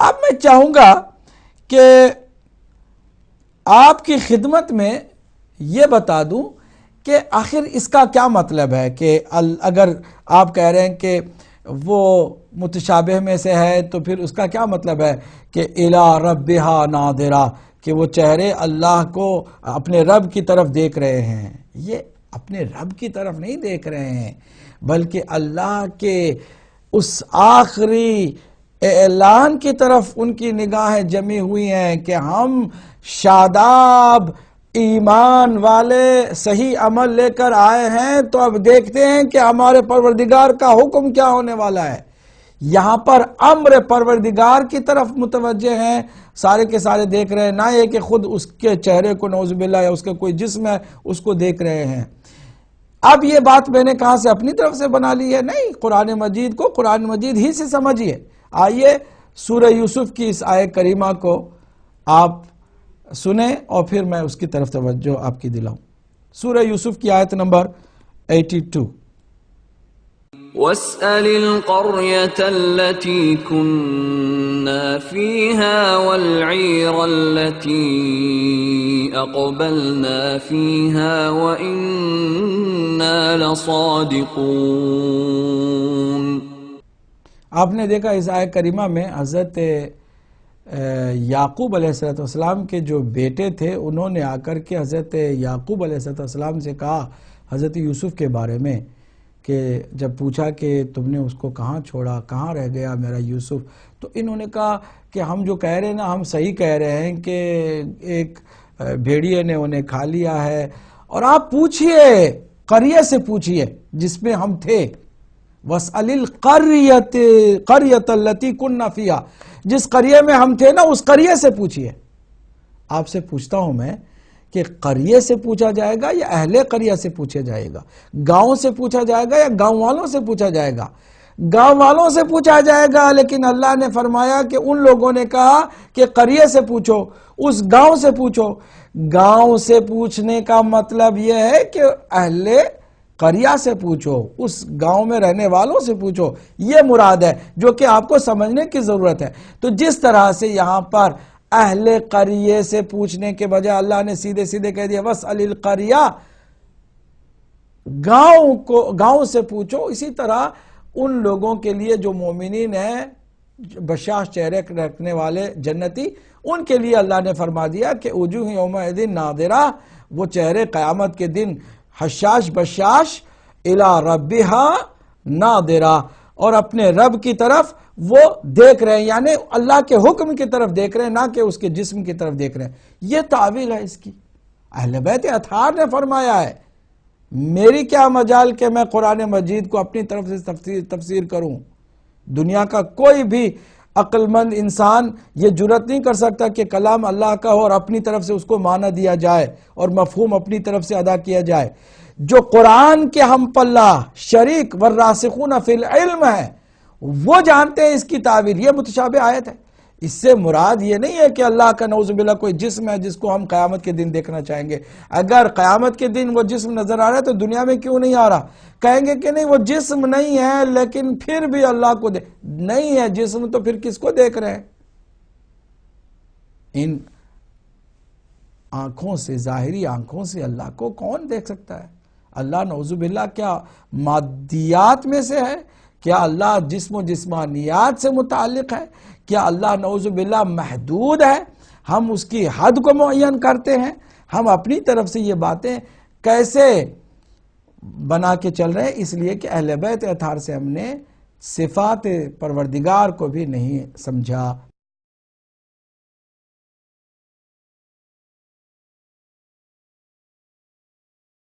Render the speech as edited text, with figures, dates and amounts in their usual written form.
اب میں چاہوں گا کہ آپ کی خدمت میں یہ بتا دوں کہ آخر اس کا کیا مطلب ہے کہ اگر آپ کہہ رہے ہیں کہ وہ متشابہ میں سے ہے تو پھر اس کا کیا مطلب ہے کہ اِلَى رَبِّهَا نَاظِرَةٌ، کہ وہ چہرے اللہ کو اپنے رب کی طرف دیکھ رہے ہیں. یہ اپنے رب کی طرف نہیں دیکھ رہے ہیں بلکہ اللہ کے اس آخری اعلان کی طرف ان کی نگاہیں جمی ہوئی ہیں کہ ہم شاداب ایمان والے صحیح عمل لے کر آئے ہیں، تو اب دیکھتے ہیں کہ ہمارے پروردگار کا حکم کیا ہونے والا ہے. یہاں پر امر پروردگار کی طرف متوجہ ہیں، سارے کے سارے دیکھ رہے ہیں، نہ یہ کہ خود اس کے چہرے کو نعوذ باللہ یا اس کا کوئی جسم ہے اس کو دیکھ رہے ہیں. اب یہ بات میں نے کہاں سے اپنی طرف سے بنا لی ہے؟ نہیں، قرآن مجید کو قرآن مجید ہی سے سمجھیے. آئیے سورہ یوسف کی اس آیت کریمہ کو آپ سنیں اور پھر میں اس کی طرف توجہ آپ کی دلاؤں. سورہ یوسف کی آیت نمبر 82. وَاسْأَلِ الْقَرْيَةَ الَّتِي كُنَّا فِيهَا وَالْعِيرَ الَّتِي أَقْبَلْنَا فِيهَا وَإِنَّا لَصَادِقُونَ. آپ نے دیکھا اس آیت کریمہ میں حضرت یعقوب علیہ السلام کے جو بیٹے تھے انہوں نے آ کر کے حضرت یعقوب علیہ السلام سے کہا حضرت یوسف کے بارے میں، کہ جب پوچھا کہ تم نے اس کو کہاں چھوڑا، کہاں رہ گیا میرا یوسف، تو انہوں نے کہا کہ ہم جو کہہ رہے ہیں نا ہم صحیح کہہ رہے ہیں کہ ایک بھیڑیے نے انہیں کھا لیا ہے. اور آپ پوچھئے، قریہ سے پوچھئے جس میں ہم تھے. وَاسْأَلِ الْقَرْيَةَ الَّتِي كُنَّا فِيهَا، جس قریہ میں ہم تھے نا اس قریہ سے پوچھئے. آپ سے پوچھتا ہوں میں کہ قریہ سے پوچھا جائے گا یا اہل قریہ سے پوچھا جائے گا؟ گاؤں سے پوچھا جائے گا یا گاؤں والوں سے پوچھا جائے گا؟ گاؤں والوں سے پوچھا جائے گا، لیکن اللہ نے فرمایا کہ ان لوگوں نے کہا کہ قریہ سے پوچھو، اس گاؤں سے پوچھو. گاؤں سے پوچھنے کا مطلب یہ ہے کہ اہل قریہ سے پوچھو، اس گاؤں میں رہنے والوں سے پوچھو، یہ مراد ہے جو کہ آپ کو سمجھنے کی ضرورت ہے. تو جس طرح سے یہاں پر اہل قریہ سے پوچھنے کے بجائے اللہ نے سیدھے سیدھے کہہ دیا وَاسْأَلِ الْقَرْيَةَ، گاؤں سے پوچھو، اسی طرح ان لوگوں کے لیے جو مومنین ہیں بشاش چہرے رکھنے والے جنتی، ان کے لیے اللہ نے فرما دیا کہ وجوہ یومئذ ناظرہ، وہ چہرے قیامت کے دن حشاش بشاش الی ربہا ناظرہ، اور اپنے رب کی طرف وہ دیکھ رہے ہیں، یعنی اللہ کے حکم کی طرف دیکھ رہے ہیں، نہ کہ اس کے جسم کی طرف دیکھ رہے ہیں. یہ تعویل ہے اس کی. اہل بیت اطہار نے فرمایا ہے، میری کیا مجال کہ میں قرآن مجید کو اپنی طرف سے تفسیر کروں. دنیا کا کوئی بھی عقل مند انسان یہ جرات نہیں کر سکتا کہ کلام اللہ کا ہو اور اپنی طرف سے اس کو معنی دیا جائے اور مفہوم اپنی طرف سے ادا کیا جائے. جو قرآن کے ہم پلہ شریک والراسخون فی العلم ہے وہ جانتے ہیں اس کی تعبیر. یہ متشابہ آیت ہے، اس سے مراد یہ نہیں ہے کہ اللہ کا نعوذ باللہ کوئی جسم ہے جس کو ہم قیامت کے دن دیکھنا چاہیں گے. اگر قیامت کے دن وہ جسم نظر آ رہا ہے تو دنیا میں کیوں نہیں آ رہا؟ کہیں گے کہ نہیں وہ جسم نہیں ہے لیکن پھر بھی اللہ کو نہیں ہے جسم، تو پھر کس کو دیکھ رہے ہیں؟ ان آنکھوں سے، ظاہری آنکھوں سے اللہ کو کون دیکھ سکتا ہے؟ اللہ نعوذ باللہ کیا مادیات میں سے ہے؟ کیا اللہ جسم و جسمانیات سے متعلق ہے؟ کیا اللہ نعوذ باللہ محدود ہے؟ ہم اس کی حد کو معین کرتے ہیں. ہم اپنی طرف سے یہ باتیں کیسے بنا کے چل رہے ہیں؟ اس لیے کہ اہل بیت اطہار سے ہم نے صفات پروردگار کو بھی نہیں سمجھا.